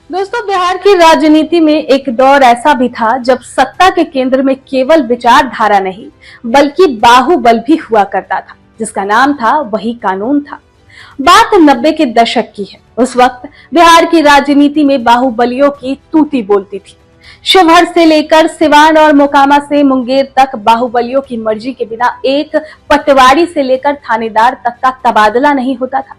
दोस्तों, बिहार की राजनीति में एक दौर ऐसा भी था जब सत्ता के केंद्र में केवल विचारधारा नहीं बल्कि बाहुबल भी हुआ करता था, जिसका नाम था वही कानून था। बात 90 के दशक की है। उस वक्त बिहार की राजनीति में बाहुबलियों की तूती बोलती थी। शिवहर से लेकर सिवान और मोकामा से मुंगेर तक बाहुबलियों की मर्जी के बिना एक पटवारी से लेकर थानेदार तक का तबादला नहीं होता था।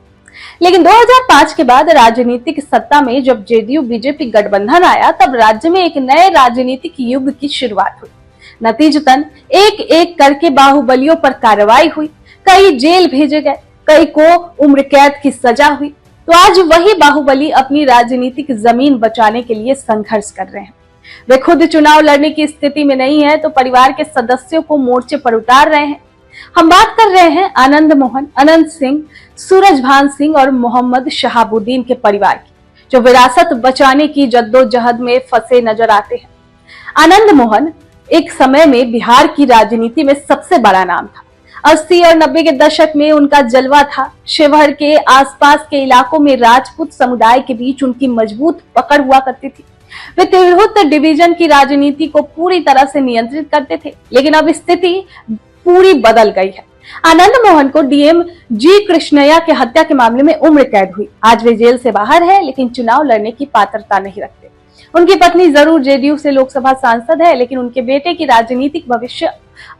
लेकिन 2005 के बाद राजनीतिक सत्ता में जब जेडीयू बीजेपी गठबंधन आया, तब राज्य में एक नए राजनीतिक युग की शुरुआत हुई। नतीजतन एक एक करके बाहुबलियों पर कार्रवाई हुई, कई जेल भेजे गए, कई को उम्र कैद की सजा हुई। तो आज वही बाहुबली अपनी राजनीतिक जमीन बचाने के लिए संघर्ष कर रहे हैं। वे खुद चुनाव लड़ने की स्थिति में नहीं है तो परिवार के सदस्यों को मोर्चे पर उतार रहे हैं। हम बात कर रहे हैं आनंद मोहन, अनंत सिंह, सूरजभान सिंह और मोहम्मद शहाबुद्दीन के परिवार की, जो विरासत बचाने की जद्दोजहद में फंसे नजर आते हैं। आनंद मोहन एक समय में बिहार की राजनीति में सबसे बड़ा नाम था। 80 और 90 के दशक में उनका जलवा था। शिवहर के आसपास के इलाकों में राजपूत समुदाय के बीच उनकी मजबूत पकड़ हुआ करती थी। वे तिरहुत डिवीजन की राजनीति को पूरी तरह से नियंत्रित करते थे, लेकिन अब स्थिति पूरी बदल गई है। आनंद मोहन को डीएम जी कृष्णैया के हत्या के मामले में उम्र कैद हुई। आज वे जेल से बाहर है, लेकिन चुनाव लड़ने की पात्रता नहीं रखते। उनकी पत्नी जरूर जेडीयू से लोकसभा सांसद है, लेकिन उनके बेटे की राजनीतिक भविष्य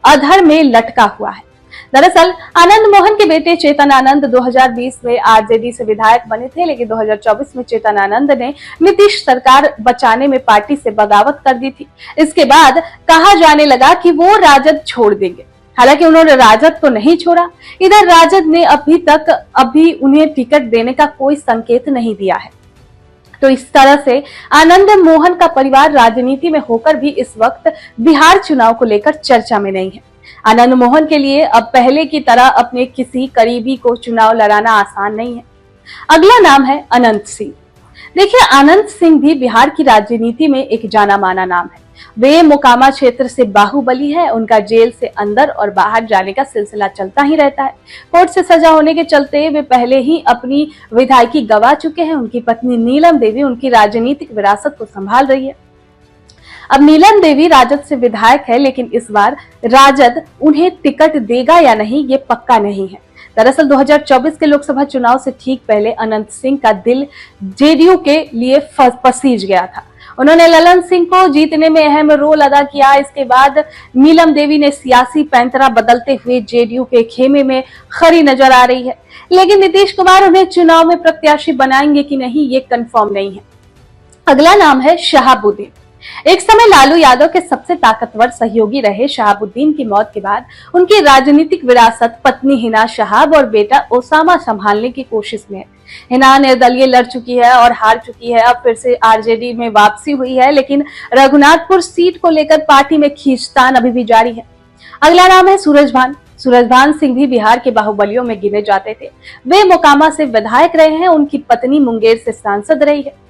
अधर में लटका हुआ है। दरअसल आनंद मोहन के बेटे चेतन आनंद 2020 में आरजेडी से विधायक बने थे, लेकिन 2024 में चेतन आनंद ने नीतीश सरकार बचाने में पार्टी से बगावत कर दी थी। इसके बाद कहा जाने लगा कि वो राजद छोड़ देंगे। हालांकि उन्होंने राजद तो नहीं छोड़ा। इधर राजद ने अभी उन्हें टिकट देने का कोई संकेत नहीं दिया है। तो इस तरह से आनंद मोहन का परिवार राजनीति में होकर भी इस वक्त बिहार चुनाव को लेकर चर्चा में नहीं है। आनंद मोहन के लिए अब पहले की तरह अपने किसी करीबी को चुनाव लड़ाना आसान नहीं है। अगला नाम है अनंत सिंह। देखिए, अनंत सिंह भी बिहार की राजनीति में एक जाना माना नाम है। वे मोकामा क्षेत्र से बाहुबली है। उनका जेल से अंदर और बाहर जाने का सिलसिला चलता ही रहता है। कोर्ट से सजा होने के चलते वे पहले ही अपनी विधायकी गंवा चुके हैं। उनकी पत्नी नीलम देवी उनकी राजनीतिक विरासत को संभाल रही है। अब नीलम देवी राजद से विधायक है, लेकिन इस बार राजद उन्हें टिकट देगा या नहीं, ये पक्का नहीं है। दरअसल 2024 के लोकसभा चुनाव से ठीक पहले अनंत सिंह का दिल जेडीयू के लिए पसीज गया था। उन्होंने ललन सिंह को जीतने में अहम रोल अदा किया। इसके बाद नीलम देवी ने सियासी पैंतरा बदलते हुए जेडीयू के खेमे में खड़ी नजर आ रही है, लेकिन नीतीश कुमार उन्हें चुनाव में प्रत्याशी बनाएंगे कि नहीं, ये कंफर्म नहीं है। अगला नाम है शहाबुद्दीन। एक समय लालू यादव के सबसे ताकतवर सहयोगी रहे शहाबुद्दीन की मौत के बाद उनकी राजनीतिक विरासत पत्नी हिना शहाब और बेटा ओसामा संभालने की कोशिश में है। हिना निर्दलीय लड़ चुकी है और हार चुकी है। अब फिर से आरजेडी में वापसी हुई है, लेकिन रघुनाथपुर सीट को लेकर पार्टी में खींचतान अभी भी जारी है। अगला नाम है सूरजभान। सूरजभान सिंह भी बिहार के बाहुबलियों में गिने जाते थे। वे मोकामा से विधायक रहे हैं। उनकी पत्नी मुंगेर से सांसद रही है।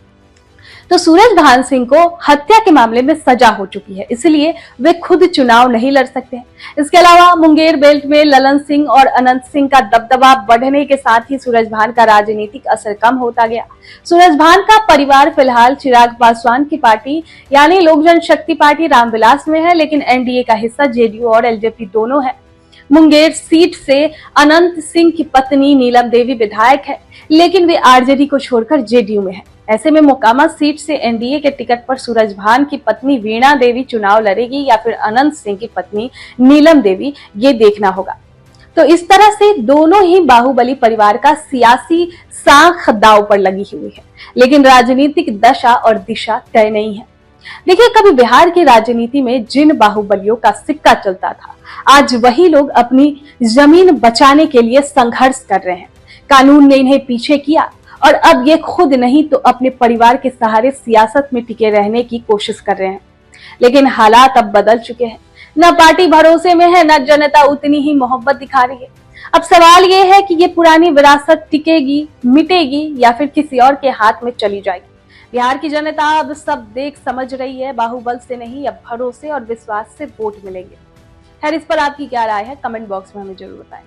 तो सूरजभान सिंह को हत्या के मामले में सजा हो चुकी है, इसलिए वे खुद चुनाव नहीं लड़ सकते हैं। इसके अलावा मुंगेर बेल्ट में ललन सिंह और अनंत सिंह का दबदबा बढ़ने के साथ ही सूरजभान का राजनीतिक असर कम होता गया। सूरजभान का परिवार फिलहाल चिराग पासवान की पार्टी यानी लोक जनशक्ति पार्टी रामविलास में है, लेकिन एनडीए का हिस्सा जेडीयू और एलजेपी दोनों है। मुंगेर सीट से अनंत सिंह की पत्नी नीलम देवी विधायक है, लेकिन वे आरजेडी को छोड़कर जेडीयू में है। ऐसे में मोकामा सीट से एनडीए के टिकट पर सूरजभान की पत्नी वीणा देवी चुनाव लड़ेगी या फिर अनंत सिंह की पत्नी नीलम देवी, ये देखना होगा। तो इस तरह से दोनों ही बाहुबली परिवार का सियासी साख दांव पर लगी हुई है, लेकिन राजनीतिक दशा और दिशा तय नहीं है। देखिए, कभी बिहार की राजनीति में जिन बाहुबलियों का सिक्का चलता था, आज वही लोग अपनी जमीन बचाने के लिए संघर्ष कर रहे हैं। कानून ने इन्हें पीछे किया और अब ये खुद नहीं तो अपने परिवार के सहारे सियासत में टिके रहने की कोशिश कर रहे हैं। लेकिन हालात अब बदल चुके हैं। न पार्टी भरोसे में है, न जनता उतनी ही मोहब्बत दिखा रही है। अब सवाल ये है कि ये पुरानी विरासत टिकेगी, मिटेगी या फिर किसी और के हाथ में चली जाएगी। बिहार की जनता अब सब देख समझ रही है। बाहुबल से नहीं, अब भरोसे और विश्वास से वोट मिलेंगे। खैर, इस पर आपकी क्या राय है, कमेंट बॉक्स में हमें जरूर बताएं।